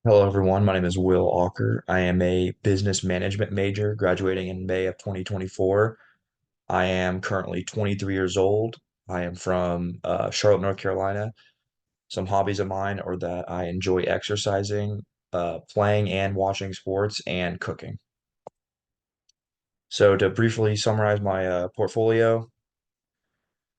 Hello, everyone. My name is Will Auker. I am a business management major graduating in May of 2024. I am currently 23 years old. I am from Charlotte, North Carolina. Some hobbies of mine are that I enjoy exercising, playing and watching sports, and cooking. So, to briefly summarize my portfolio,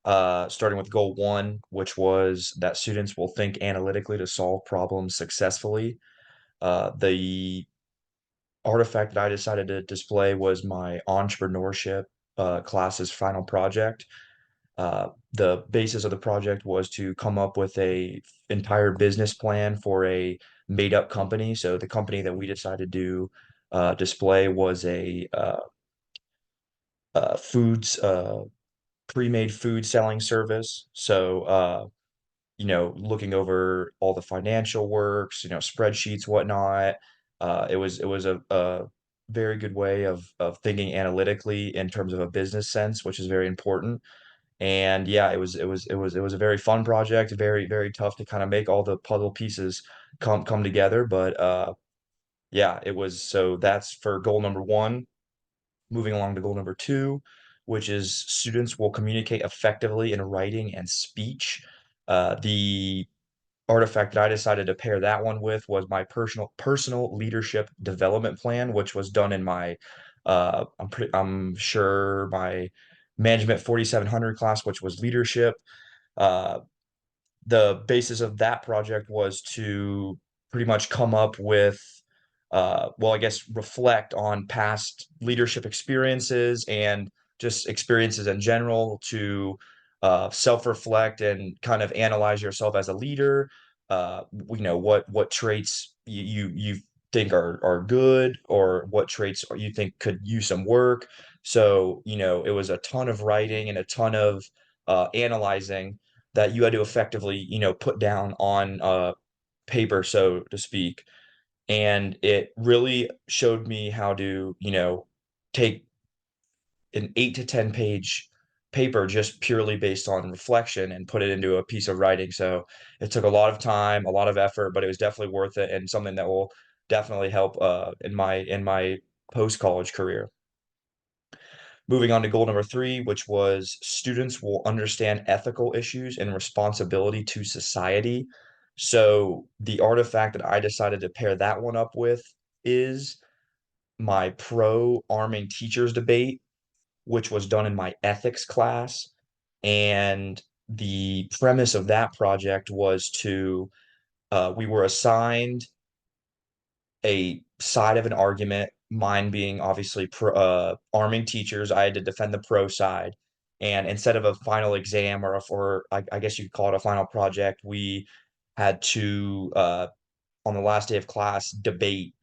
starting with goal one, which was that students will think analytically to solve problems successfully. The artifact that I decided to display was my entrepreneurship class's final project. The basis of the project was to come up with a entire business plan for a made up company. So the company that we decided to display was a foods pre-made food selling service. So looking over all the financial works, spreadsheets, whatnot. It was a very good way of thinking analytically in terms of a business sense, which is very important. And yeah, it was a very fun project, very, very tough to kind of make all the puzzle pieces come together. But yeah, it was so that's for goal number one. Moving along to goal number two, which is students will communicate effectively in writing and speech. The artifact that I decided to pair that one with was my personal leadership development plan, which was done in my I'm sure my management 4700 class, which was leadership. Uh, the basis of that project was to pretty much come up with, well, I guess reflect on past leadership experiences and just experiences in general to self-reflect and kind of analyze yourself as a leader. What traits you think are good, or what traits you think could use some work. So, it was a ton of writing and a ton of analyzing that you had to effectively, put down on paper, so to speak. And it really showed me how to, take an 8 to 10 page paper just purely based on reflection and put it into a piece of writing. So it took a lot of time, a lot of effort, but it was definitely worth it and something that will definitely help in my post-college career. Moving on to goal number three, which was students will understand ethical issues and responsibility to society. So the artifact that I decided to pair that one up with is my pro arming teachers debate, which was done in my ethics class. And the premise of that project was we were assigned a side of an argument, mine being obviously arming teachers. I had to defend the pro side. And instead of a final exam or I guess you could call it a final project, we had to, on the last day of class, debate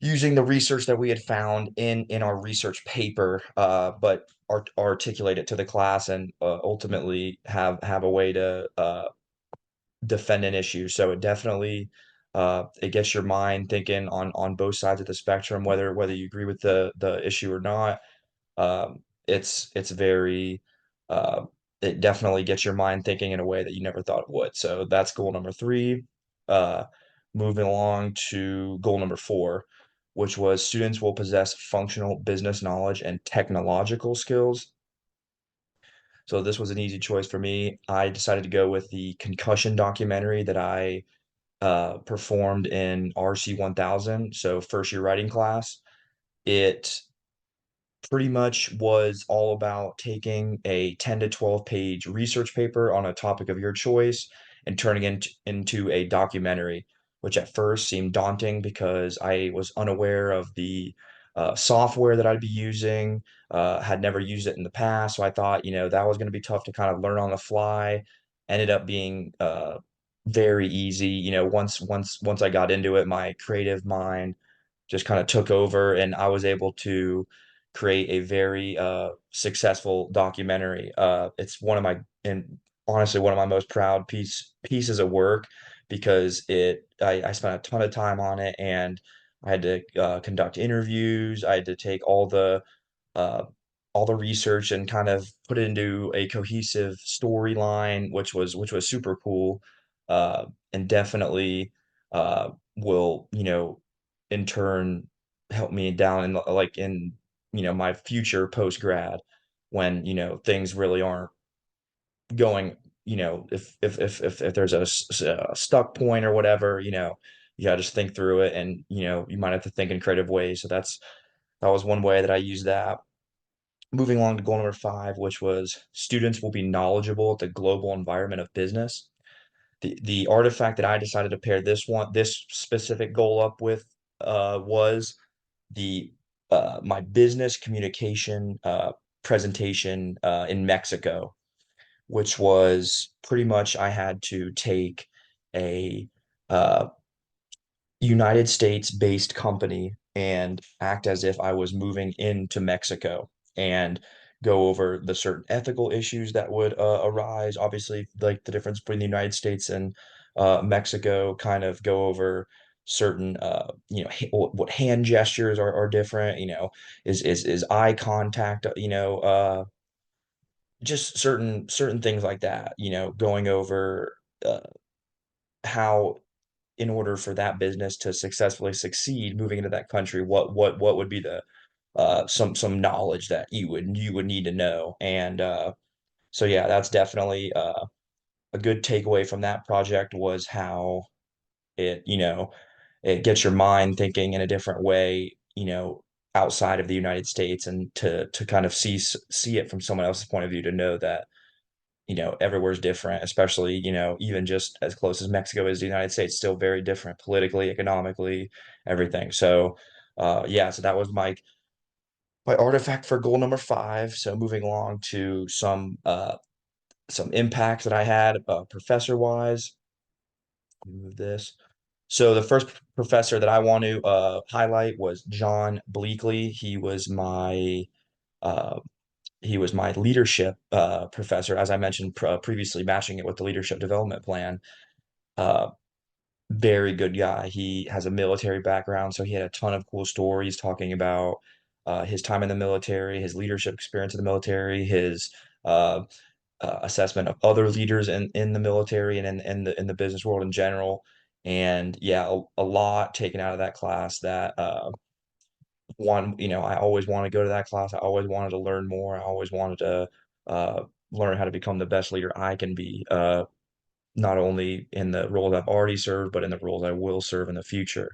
using the research that we had found in our research paper, but articulate it to the class and ultimately have a way to defend an issue. So it definitely it gets your mind thinking on both sides of the spectrum, whether you agree with the issue or not. It's very it definitely gets your mind thinking in a way that you never thought it would. So that's goal number three. Uh, moving along to goal number four, which was students will possess functional business knowledge and technological skills. So this was an easy choice for me. I decided to go with the concussion documentary that I performed in RC 1000, so first year writing class. It pretty much was all about taking a 10 to 12 page research paper on a topic of your choice and turning it into a documentary, which at first seemed daunting because I was unaware of the software that I'd be using, had never used it in the past. So I thought, that was going to be tough to kind of learn on the fly. Ended up being very easy. Once I got into it, my creative mind just kind of took over, and I was able to create a very successful documentary. It's one of my and honestly one of my most proud pieces of work because I spent a ton of time on it, and I had to conduct interviews. I had to take uh, all the research and kind of put it into a cohesive storyline, which was super cool, and definitely. will, in turn help me down in like in, my future post grad when, things really aren't going, if there's a stuck point or whatever, you gotta just think through it and, you might have to think in creative ways. So that was one way that I used that. Moving along to goal number five, which was students will be knowledgeable at the global environment of business. The artifact that I decided to pair this specific goal up with was the my business communication presentation in Mexico, which was pretty much I had to take a uh, United States based company and act as if I was moving into Mexico and go over the certain ethical issues that would arise. Obviously, like the difference between the United States and Mexico, kind of go over certain what hand gestures are different, is eye contact, just certain things like that, going over how in order for that business to successfully succeed moving into that country, what would be the some knowledge that you would need to know. And so yeah, that's definitely a good takeaway from that project was how it, it gets your mind thinking in a different way, outside of the United States and to kind of see it from someone else's point of view to know that everywhere's different, especially, even just as close as Mexico is to the United States, still very different politically, economically, everything. So, yeah, so that was my artifact for goal number five. So moving along to some impacts that I had professor wise. Move this. So the first professor that I want to highlight was John Bleakley. Uh, he was my leadership professor, as I mentioned previously, matching it with the leadership development plan. Uh, Very good guy. He has a military background, so he had a ton of cool stories talking about his time in the military, his leadership experience in the military, his uh, assessment of other leaders in the military and in the business world in general. And yeah, a lot taken out of that class that I always wanted to go to that class. I always wanted to learn more. I always wanted to uh, learn how to become the best leader I can be, not only in the roles I've already served, but in the roles I will serve in the future.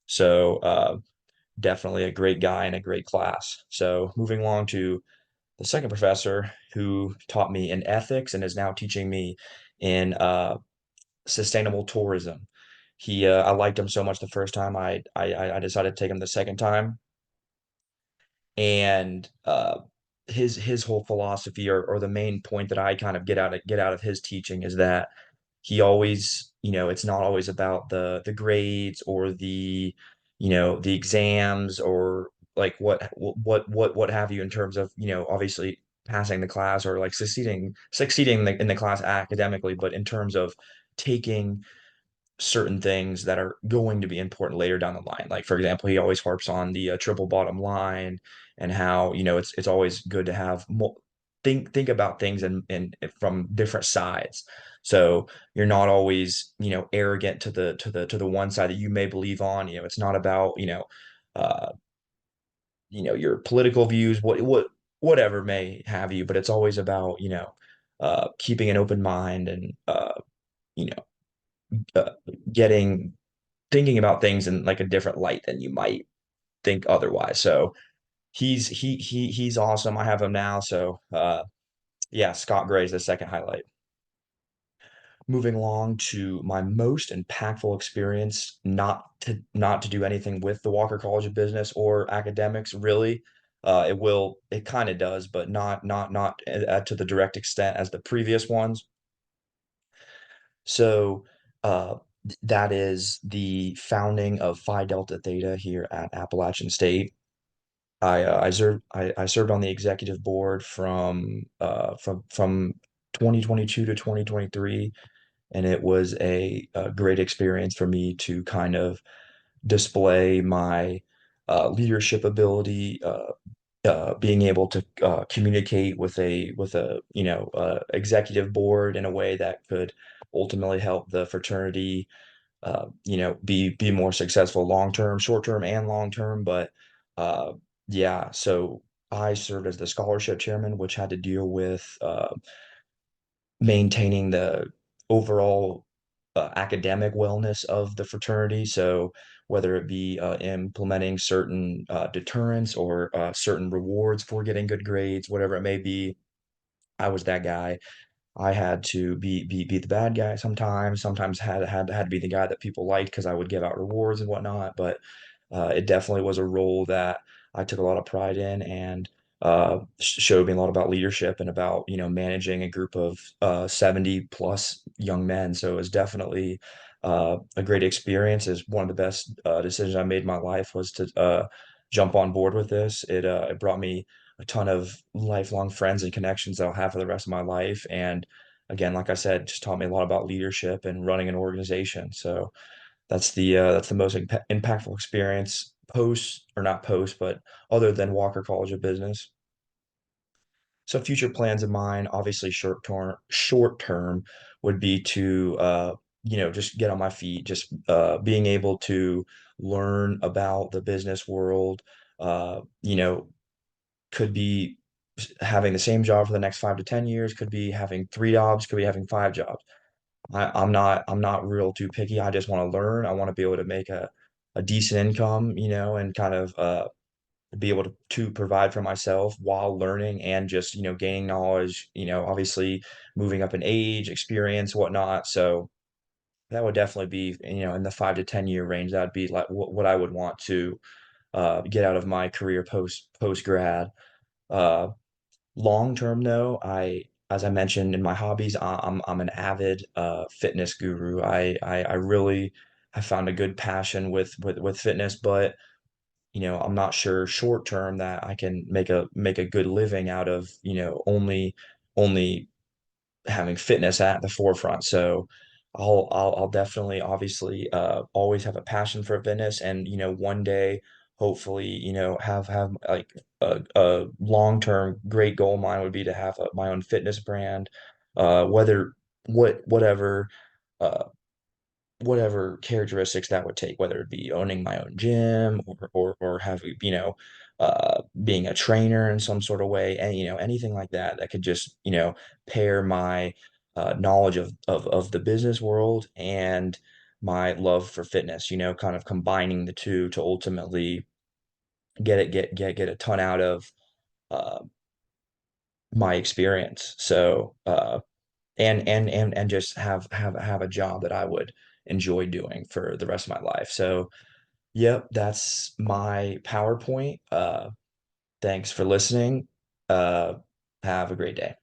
So definitely a great guy and a great class. So moving along to the second professor who taught me in ethics and is now teaching me in sustainable tourism. I liked him so much the first time I decided to take him the second time, and his whole philosophy or the main point that I kind of get out of his teaching is that he always, it's not always about the grades or the exams or like what have you in terms of, obviously passing the class or like succeeding in the class academically, but in terms of taking certain things that are going to be important later down the line. Like for example, he always harps on the triple bottom line and how it's always good to have think about things and from different sides. So you're not always arrogant to the one side that you may believe on. It's not about uh, your political views, whatever may have you, but it's always about keeping an open mind and you know uh, getting thinking about things in like a different light than you might think otherwise. So he's awesome. I have him now. So yeah, Scott Gray is the second highlight. Moving along to my most impactful experience, not to do anything with the Walker College of Business or academics, really. It kind of does, but not to the direct extent as the previous ones. So that is the founding of Phi Delta Theta here at Appalachian State. I served on the executive board from 2022 to 2023, and it was a great experience for me to kind of display my leadership ability, being able to communicate with a executive board in a way that could ultimately help the fraternity be more successful long term, short term, and long term. But uh, yeah, so I served as the scholarship chairman, which had to deal with maintaining the overall academic wellness of the fraternity. So whether it be implementing certain deterrents or certain rewards for getting good grades, whatever it may be, I was that guy. I had to be the bad guy sometimes. Sometimes had to be the guy that people liked because I would give out rewards and whatnot. But it definitely was a role that I took a lot of pride in and showed me a lot about leadership and about managing a group of 70 plus young men. So it was definitely a great experience. Is one of the best decisions I made in my life was to jump on board with this. It brought me a ton of lifelong friends and connections that I'll have for the rest of my life. And again, like I said, just taught me a lot about leadership and running an organization. So that's the most impactful experience post or not post, but other than Walker College of Business. So future plans of mine, obviously short term would be to just get on my feet, just being able to learn about the business world. Could be having the same job for the next 5 to 10 years, could be having 3 jobs, could be having 5 jobs. I'm not real too picky. I just want to learn. I want to be able to make a decent income, and kind of be able to provide for myself while learning and just, gaining knowledge, obviously moving up in age, experience, whatnot. So that would definitely be, in the 5 to 10 year range. That'd be like what I would want to get out of my career post grad. Uh, Long term though, as I mentioned in my hobbies, I'm an avid fitness guru. I really have found a good passion with fitness, but I'm not sure short term that I can make a good living out of, only having fitness at the forefront. So I'll definitely obviously always have a passion for fitness and one day hopefully have like a long-term great goal of mine would be to have my own fitness brand, whether whatever uh whatever characteristics that would take, whether it be owning my own gym or having, being a trainer in some sort of way, and anything like that that could just, pair my knowledge of the business world and my love for fitness, kind of combining the two to ultimately get a ton out of uh, my experience. So and just have a job that I would enjoy doing for the rest of my life. So, yep, that's my PowerPoint. Thanks for listening. Uh, have a great day.